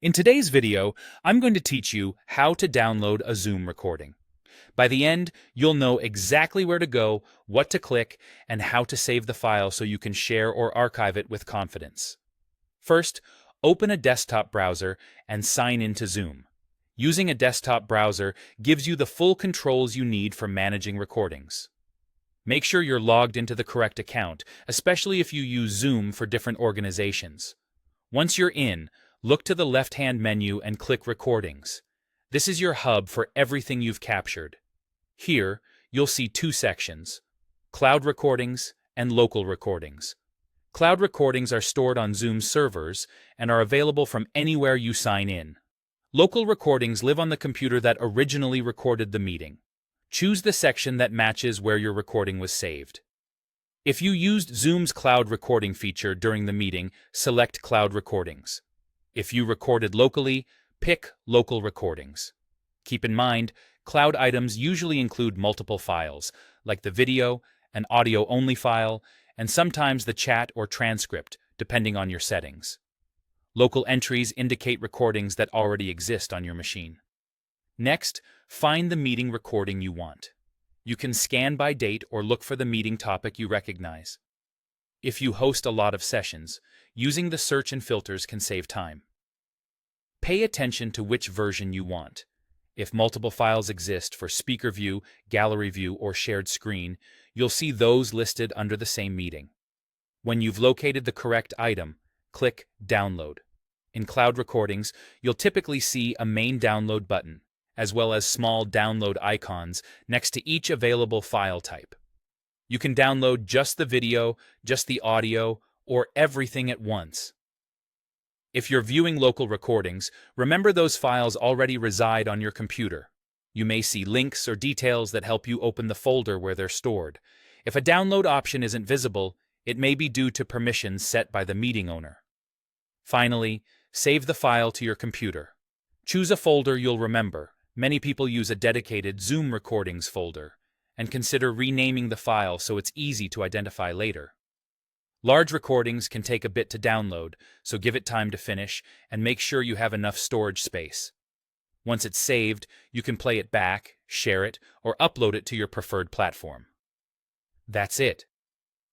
In today's video, I'm going to teach you how to download a Zoom recording. By the end, you'll know exactly where to go, what to click, and how to save the file so you can share or archive it with confidence. First, open a desktop browser and sign into Zoom. Using a desktop browser gives you the full controls you need for managing recordings. Make sure you're logged into the correct account, especially if you use Zoom for different organizations. Once you're in, look to the left-hand menu and click Recordings. This is your hub for everything you've captured. Here, you'll see two sections: Cloud Recordings and Local Recordings. Cloud recordings are stored on Zoom servers and are available from anywhere you sign in. Local recordings live on the computer that originally recorded the meeting. Choose the section that matches where your recording was saved. If you used Zoom's cloud recording feature during the meeting, select Cloud Recordings. If you recorded locally, pick Local Recordings. Keep in mind, cloud items usually include multiple files, like the video, an audio-only file, and sometimes the chat or transcript, depending on your settings. Local entries indicate recordings that already exist on your machine. Next, find the meeting recording you want. You can scan by date or look for the meeting topic you recognize. If you host a lot of sessions, using the search and filters can save time. Pay attention to which version you want. If multiple files exist for speaker view, gallery view, or shared screen, you'll see those listed under the same meeting. When you've located the correct item, click Download. In cloud recordings, you'll typically see a main download button, as well as small download icons next to each available file type. You can download just the video, just the audio, or everything at once. If you're viewing local recordings, remember those files already reside on your computer. You may see links or details that help you open the folder where they're stored. If a download option isn't visible, it may be due to permissions set by the meeting owner. Finally, save the file to your computer. Choose a folder you'll remember. Many people use a dedicated Zoom Recordings folder, and consider renaming the file so it's easy to identify later. Large recordings can take a bit to download, so give it time to finish and make sure you have enough storage space. Once it's saved, you can play it back, share it, or upload it to your preferred platform. That's it.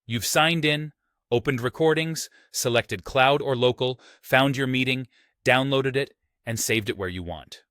You've signed in, opened recordings, selected cloud or local, found your meeting, downloaded it, and saved it where you want.